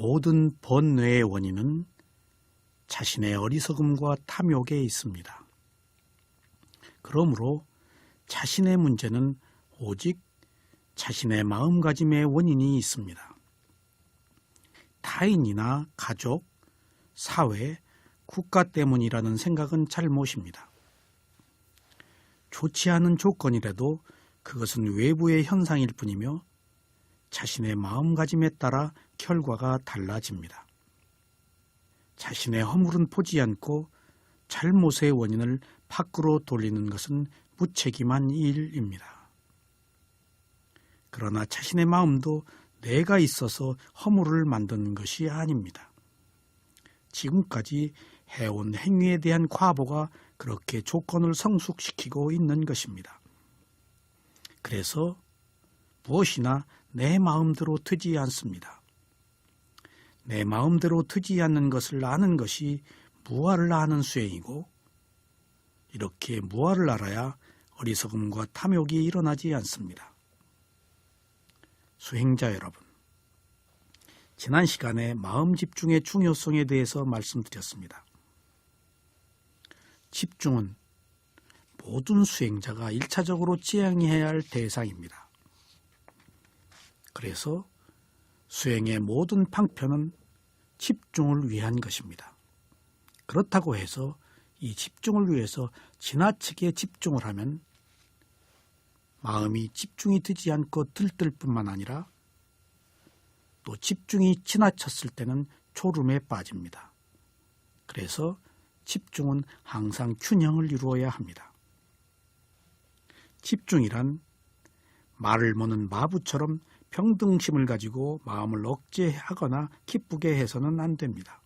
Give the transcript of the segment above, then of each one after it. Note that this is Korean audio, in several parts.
모든 번뇌의 원인은 자신의 어리석음과 탐욕에 있습니다. 그러므로 자신의 문제는 오직 자신의 마음가짐의 원인이 있습니다. 타인이나 가족, 사회, 국가 때문이라는 생각은 잘못입니다. 좋지 않은 조건이라도 그것은 외부의 현상일 뿐이며 자신의 마음가짐에 따라 결과가 달라집니다. 자신의 허물은 보지 않고 잘못의 원인을 밖으로 돌리는 것은 무책임한 일입니다. 그러나 자신의 마음도 내가 있어서 허물을 만드는 것이 아닙니다. 지금까지 해온 행위에 대한 과보가 그렇게 조건을 성숙시키고 있는 것입니다. 그래서 무엇이나 내 마음대로 되지 않습니다. 내 마음대로 되지 않는 것을 아는 것이 무아를 아는 수행이고, 이렇게 무아를 알아야 어리석음과 탐욕이 일어나지 않습니다. 수행자 여러분, 지난 시간에 마음 집중의 중요성에 대해서 말씀드렸습니다. 집중은 모든 수행자가 1차적으로 지향해야 할 대상입니다. 그래서 수행의 모든 방편은 집중을 위한 것입니다. 그렇다고 해서 이 집중을 위해서 지나치게 집중을 하면 마음이 집중이 되지 않고 들뜰 뿐만 아니라 또 집중이 지나쳤을 때는 졸음에 빠집니다. 그래서 집중은 항상 균형을 이루어야 합니다. 집중이란 말을 모는 마부처럼 평등심을 가지고 마음을 억제하거나 기쁘게 해서는 안 됩니다.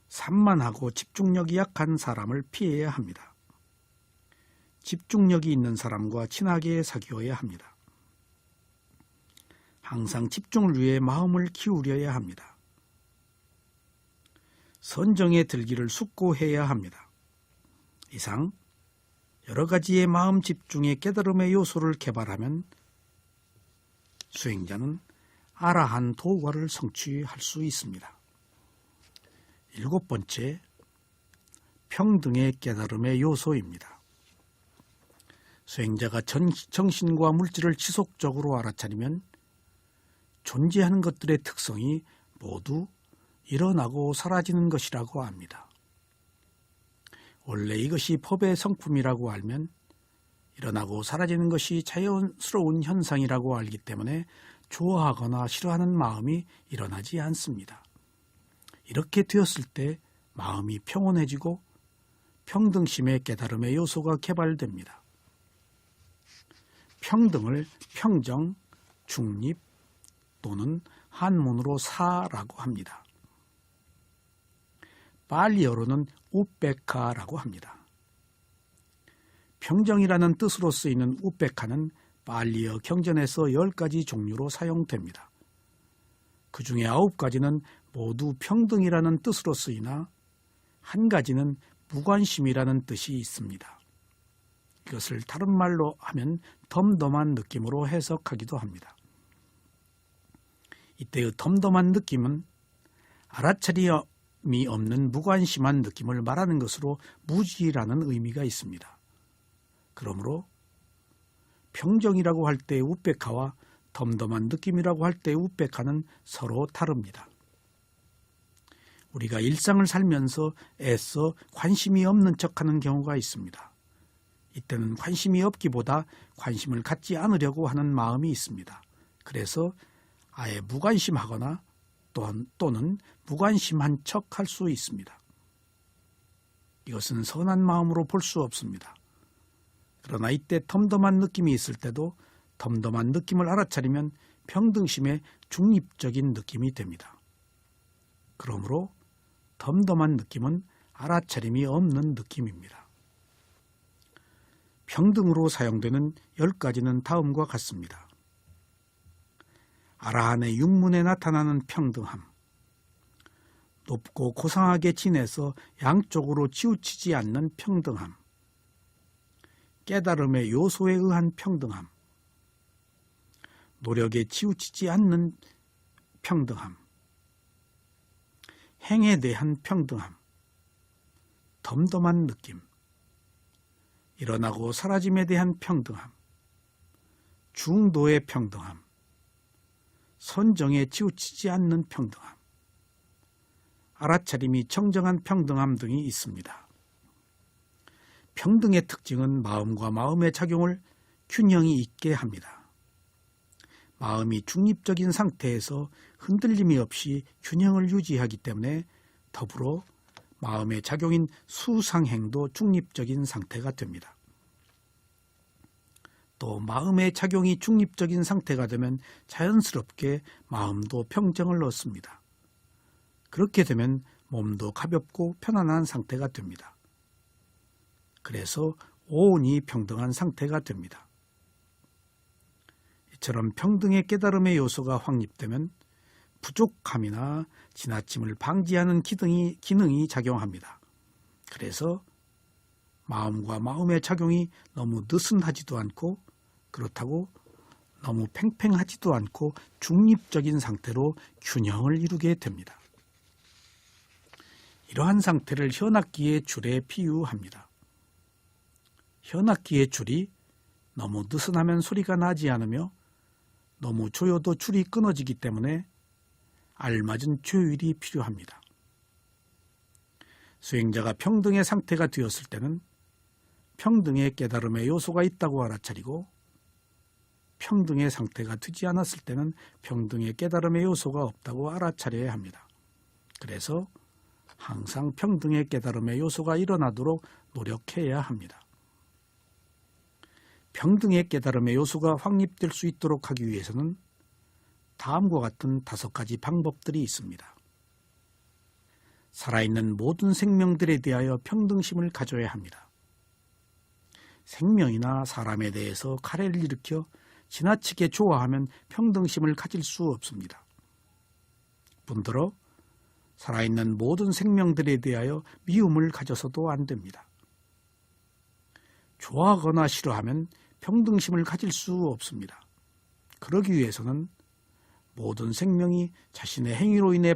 산만하고 집중력이 약한 사람을 피해야 합니다. 집중력이 있는 사람과 친하게 사귀어야 합니다. 항상 집중을 위해 마음을 기울여야 합니다. 선정에 들기를 숙고해야 합니다. 이상 여러 가지의 마음 집중의 깨달음의 요소를 개발하면 수행자는 아라한 도과를 성취할 수 있습니다. 7번째, 평등의 깨달음의 요소입니다. 수행자가 정신과 물질을 지속적으로 알아차리면 존재하는 것들의 특성이 모두 일어나고 사라지는 것이라고 합니다. 원래 이것이 법의 성품이라고 알면 일어나고 사라지는 것이 자연스러운 현상이라고 알기 때문에 좋아하거나 싫어하는 마음이 일어나지 않습니다. 이렇게 되었을 때 마음이 평온해지고 평등심의 깨달음의 요소가 개발됩니다. 평등을 평정, 중립 또는 한문으로 사라고 합니다. 발리어로는 우페카라고 합니다. 평정이라는 뜻으로 쓰이는 우페카는 발리어 경전에서 10가지 종류로 사용됩니다. 그 중에 9가지는 모두 평등이라는 뜻으로 쓰이나 한 가지는 무관심이라는 뜻이 있습니다. 이것을 다른 말로 하면 덤덤한 느낌으로 해석하기도 합니다. 이때의 덤덤한 느낌은 알아차림이 없는 무관심한 느낌을 말하는 것으로 무지라는 의미가 있습니다. 그러므로 평정이라고 할 때의 우페카와 덤덤한 느낌이라고 할 때의 우페카는 서로 다릅니다. 우리가 일상을 살면서 애써 관심이 없는 척하는 경우가 있습니다. 이때는 관심이 없기보다 관심을 갖지 않으려고 하는 마음이 있습니다. 그래서 아예 무관심하거나 또는 무관심한 척할 수 있습니다. 이것은 선한 마음으로 볼 수 없습니다. 그러나 이때 덤덤한 느낌이 있을 때도 덤덤한 느낌을 알아차리면 평등심의 중립적인 느낌이 됩니다. 그러므로 덤덤한 느낌은 알아차림이 없는 느낌입니다. 평등으로 사용되는 10가지는 다음과 같습니다. 아라한의 육문에 나타나는 평등함, 높고 고상하게 지내서 양쪽으로 치우치지 않는 평등함, 깨달음의 요소에 의한 평등함, 노력에 치우치지 않는 평등함, 행에 대한 평등함, 덤덤한 느낌, 일어나고 사라짐에 대한 평등함, 중도의 평등함, 선정에 치우치지 않는 평등함, 알아차림이 청정한 평등함 등이 있습니다. 평등의 특징은 마음과 마음의 작용을 균형이 있게 합니다. 마음이 중립적인 상태에서 흔들림이 없이 균형을 유지하기 때문에 더불어 마음의 작용인 수상행도 중립적인 상태가 됩니다. 또 마음의 작용이 중립적인 상태가 되면 자연스럽게 마음도 평정을 얻습니다. 그렇게 되면 몸도 가볍고 편안한 상태가 됩니다. 그래서 오온이 평등한 상태가 됩니다. 이처럼 평등의 깨달음의 요소가 확립되면 부족함이나 지나침을 방지하는 기능이 작용합니다. 그래서 마음과 마음의 작용이 너무 느슨하지도 않고 그렇다고 너무 팽팽하지도 않고 중립적인 상태로 균형을 이루게 됩니다. 이러한 상태를 현악기의 줄에 비유합니다. 현악기의 줄이 너무 느슨하면 소리가 나지 않으며 너무 조여도 줄이 끊어지기 때문에 알맞은 조율이 필요합니다. 수행자가 평등의 상태가 되었을 때는 평등의 깨달음의 요소가 있다고 알아차리고 평등의 상태가 되지 않았을 때는 평등의 깨달음의 요소가 없다고 알아차려야 합니다. 그래서 항상 평등의 깨달음의 요소가 일어나도록 노력해야 합니다. 평등의 깨달음의 요소가 확립될 수 있도록 하기 위해서는 다음과 같은 5가지 방법들이 있습니다. 살아있는 모든 생명들에 대하여 평등심을 가져야 합니다. 생명이나 사람에 대해서 가래를 일으켜 지나치게 좋아하면 평등심을 가질 수 없습니다. 분들어 살아있는 모든 생명들에 대하여 미움을 가져서도 안 됩니다. 좋아하거나 싫어하면 평등심을 가질 수 없습니다. 그러기 위해서는 모든 생명이 자신의 행위로 인해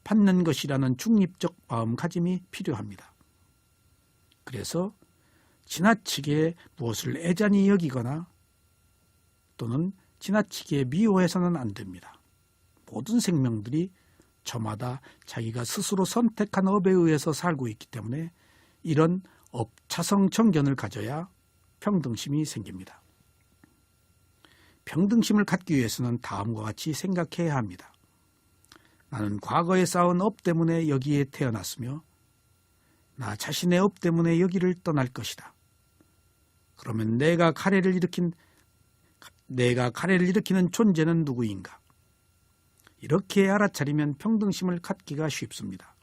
받는 것이라는 중립적 마음가짐이 필요합니다. 그래서 지나치게 무엇을 애잔히 여기거나 또는 지나치게 미워해서는 안 됩니다. 모든 생명들이 저마다 자기가 스스로 선택한 업에 의해서 살고 있기 때문에 이런 업차성 정견을 가져야 평등심이 생깁니다. 평등심을 갖기 위해서는 다음과 같이 생각해야 합니다. 나는 과거에 쌓은 업 때문에 여기에 태어났으며 나 자신의 업 때문에 여기를 떠날 것이다. 그러면 내가 가래를 일으키는 존재는 누구인가? 이렇게 알아차리면 평등심을 갖기가 쉽습니다.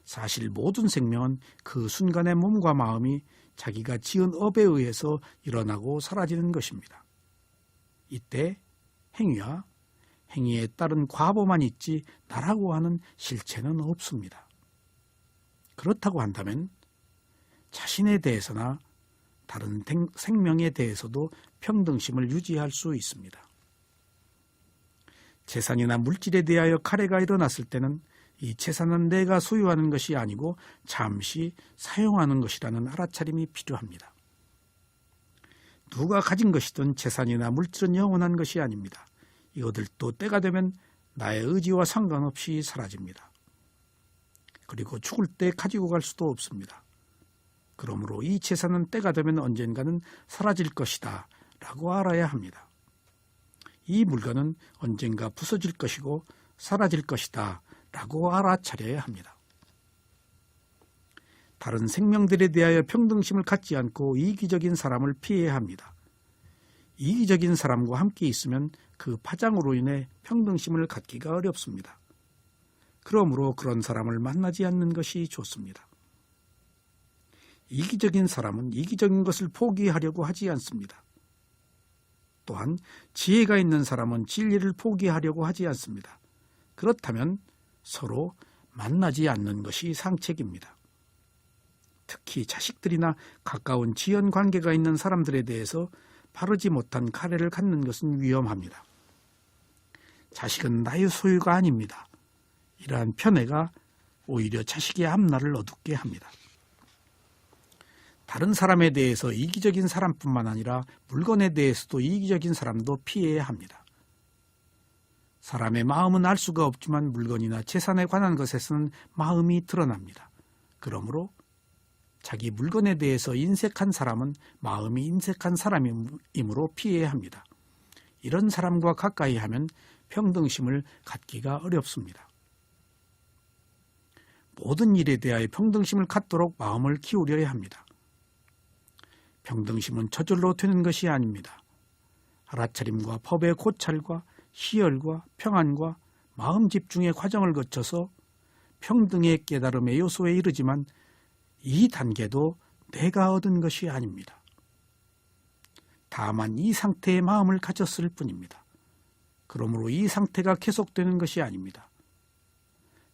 사실 모든 생명은 그 순간의 몸과 마음이 자기가 지은 업에 의해서 일어나고 사라지는 것입니다. 이때 행위와 행위에 따른 과보만 있지 나라고 하는 실체는 없습니다. 그렇다고 한다면 자신에 대해서나 다른 생명에 대해서도 평등심을 유지할 수 있습니다. 재산이나 물질에 대하여 가래가 일어났을 때는 이 재산은 내가 소유하는 것이 아니고 잠시 사용하는 것이라는 알아차림이 필요합니다. 누가 가진 것이든 재산이나 물질은 영원한 것이 아닙니다. 이것들도 때가 되면 나의 의지와 상관없이 사라집니다. 그리고 죽을 때 가지고 갈 수도 없습니다. 그러므로 이 재산은 때가 되면 언젠가는 사라질 것이다 라고 알아야 합니다. 이 물건은 언젠가 부서질 것이고 사라질 것이다 라고 알아차려야 합니다. 다른 생명들에 대하여 평등심을 갖지 않고 이기적인 사람을 피해야 합니다. 이기적인 사람과 함께 있으면 그 파장으로 인해 평등심을 갖기가 어렵습니다. 그러므로 그런 사람을 만나지 않는 것이 좋습니다. 이기적인 사람은 이기적인 것을 포기하려고 하지 않습니다. 또한 지혜가 있는 사람은 진리를 포기하려고 하지 않습니다. 그렇다면 서로 만나지 않는 것이 상책입니다. 특히 자식들이나 가까운 지연 관계가 있는 사람들에 대해서 바르지 못한 가래를 갖는 것은 위험합니다. 자식은 나의 소유가 아닙니다. 이러한 편애가 오히려 자식의 앞날을 어둡게 합니다. 다른 사람에 대해서 이기적인 사람뿐만 아니라 물건에 대해서도 이기적인 사람도 피해야 합니다. 사람의 마음은 알 수가 없지만 물건이나 재산에 관한 것에서는 마음이 드러납니다. 그러므로 자기 물건에 대해서 인색한 사람은 마음이 인색한 사람이므로 피해야 합니다. 이런 사람과 가까이 하면 평등심을 갖기가 어렵습니다. 모든 일에 대하여 평등심을 갖도록 마음을 기울여야 합니다. 평등심은 저절로 되는 것이 아닙니다. 알아차림과 법의 고찰과 희열과 평안과 마음 집중의 과정을 거쳐서 평등의 깨달음의 요소에 이르지만 이 단계도 내가 얻은 것이 아닙니다. 다만 이 상태의 마음을 가졌을 뿐입니다. 그러므로 이 상태가 계속되는 것이 아닙니다.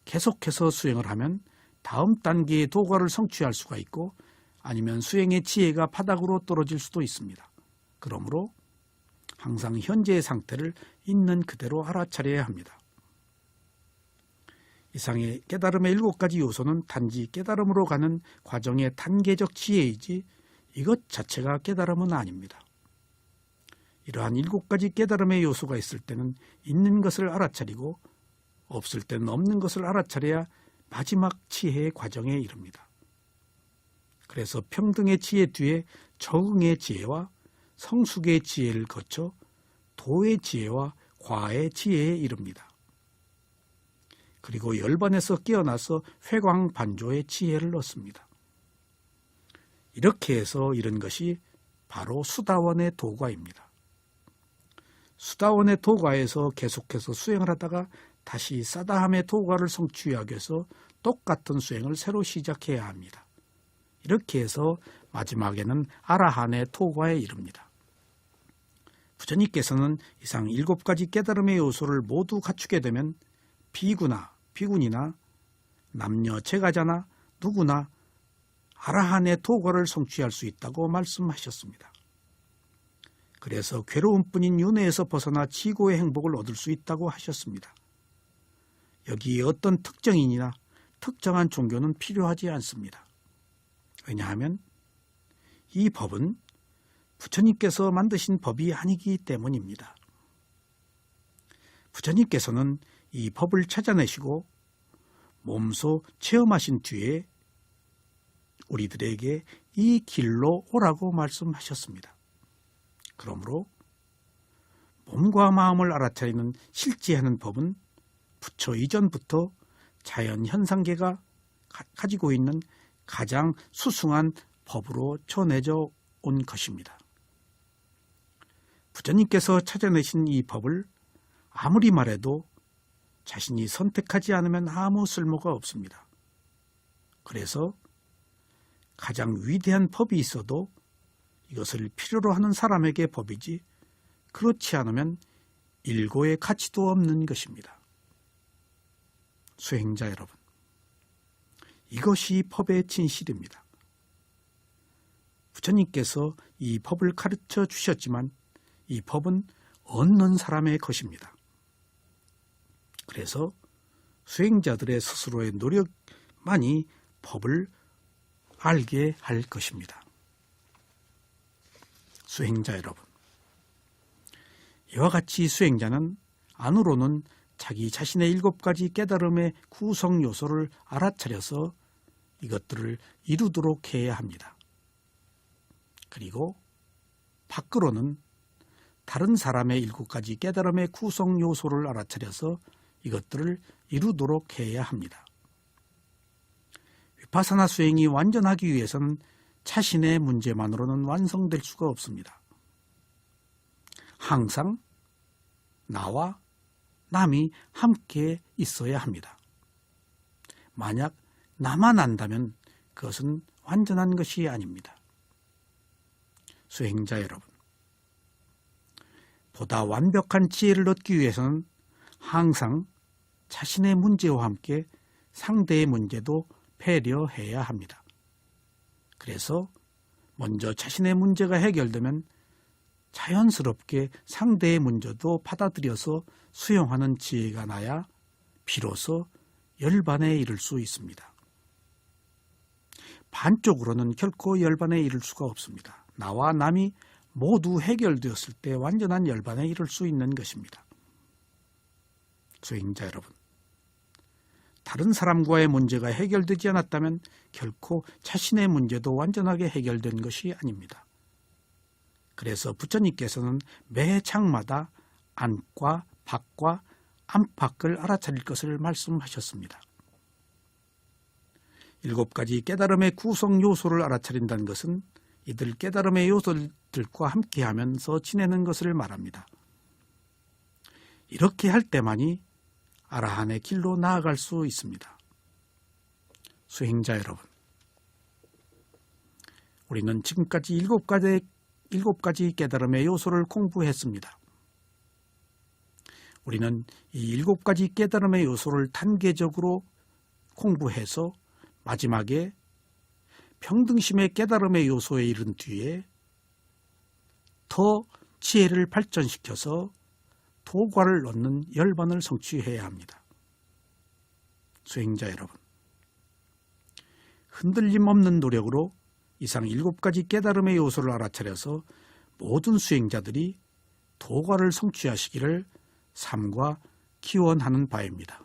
계속해서 수행을 하면 다음 단계의 도과를 성취할 수가 있고 아니면 수행의 지혜가 바닥으로 떨어질 수도 있습니다. 그러므로 항상 현재의 상태를 있는 그대로 알아차려야 합니다. 이상의 깨달음의 7가지 요소는 단지 깨달음으로 가는 과정의 단계적 지혜이지 이것 자체가 깨달음은 아닙니다. 이러한 7가지 깨달음의 요소가 있을 때는 있는 것을 알아차리고 없을 때는 없는 것을 알아차려야 마지막 지혜의 과정에 이릅니다. 그래서 평등의 지혜 뒤에 적응의 지혜와 성숙의 지혜를 거쳐 도의 지혜와 과의 지혜에 이릅니다. 그리고 열반에서 깨어나서 회광반조의 지혜를 얻습니다. 이렇게 해서 이런 것이 바로 수다원의 도과입니다. 수다원의 도과에서 계속해서 수행을 하다가 다시 사다함의 도과를 성취하기 위해서 똑같은 수행을 새로 시작해야 합니다. 이렇게 해서 마지막에는 아라한의 도과에 이릅니다. 부처님께서는 이상 7가지 깨달음의 요소를 모두 갖추게 되면 비군이나 남녀 제가자나 누구나 아라한의 도과를 성취할 수 있다고 말씀하셨습니다. 그래서 괴로움뿐인 윤회에서 벗어나 지고의 행복을 얻을 수 있다고 하셨습니다. 여기에 어떤 특정인이나 특정한 종교는 필요하지 않습니다. 왜냐하면 이 법은 부처님께서 만드신 법이 아니기 때문입니다. 부처님께서는 이 법을 찾아내시고 몸소 체험하신 뒤에 우리들에게 이 길로 오라고 말씀하셨습니다. 그러므로 몸과 마음을 알아차리는 실지하는 법은 부처 이전부터 자연 현상계가 가지고 있는 가장 수승한 법으로 전해져 온 것입니다. 부처님께서 찾아내신 이 법을 아무리 말해도 자신이 선택하지 않으면 아무 쓸모가 없습니다. 그래서 가장 위대한 법이 있어도 이것을 필요로 하는 사람에게 법이지 그렇지 않으면 일고의 가치도 없는 것입니다. 수행자 여러분, 이것이 법의 진실입니다. 부처님께서 이 법을 가르쳐 주셨지만 이 법은 얻는 사람의 것입니다. 그래서 수행자들의 스스로의 노력만이 법을 알게 할 것입니다. 수행자 여러분, 이와 같이 수행자는 안으로는 자기 자신의 7가지 깨달음의 구성 요소를 알아차려서 이것들을 이루도록 해야 합니다. 그리고 밖으로는 다른 사람의 7가지 깨달음의 구성 요소를 알아차려서 이것들을 이루도록 해야 합니다. 위파사나 수행이 완전하기 위해서는 자신의 문제만으로는 완성될 수가 없습니다. 항상 나와 남이 함께 있어야 합니다. 만약 나만 안다면 그것은 완전한 것이 아닙니다. 수행자 여러분, 보다 완벽한 지혜를 얻기 위해서는 항상 자신의 문제와 함께 상대의 문제도 배려해야 합니다. 그래서 먼저 자신의 문제가 해결되면 자연스럽게 상대의 문제도 받아들여서 수용하는 지혜가 나야 비로소 열반에 이를 수 있습니다. 반쪽으로는 결코 열반에 이를 수가 없습니다. 나와 남이 모두 해결되었을 때 완전한 열반에 이를 수 있는 것입니다. 수행자 여러분, 다른 사람과의 문제가 해결되지 않았다면 결코 자신의 문제도 완전하게 해결된 것이 아닙니다. 그래서 부처님께서는 매 장마다 안과 밖과 안팎을 알아차릴 것을 말씀하셨습니다. 7가지 깨달음의 구성 요소를 알아차린다는 것은 이들 깨달음의 요소들과 함께하면서 지내는 것을 말합니다. 이렇게 할 때만이 아라한의 길로 나아갈 수 있습니다. 수행자 여러분, 우리는 지금까지 7가지 깨달음의 요소를 공부했습니다. 우리는 이 7가지 깨달음의 요소를 단계적으로 공부해서 마지막에 평등심의 깨달음의 요소에 이른 뒤에 더 지혜를 발전시켜서 도과를 얻는 열반을 성취해야 합니다. 수행자 여러분, 흔들림 없는 노력으로 이상 7가지 깨달음의 요소를 알아차려서 모든 수행자들이 도과를 성취하시기를 삼가 기원하는 바입니다.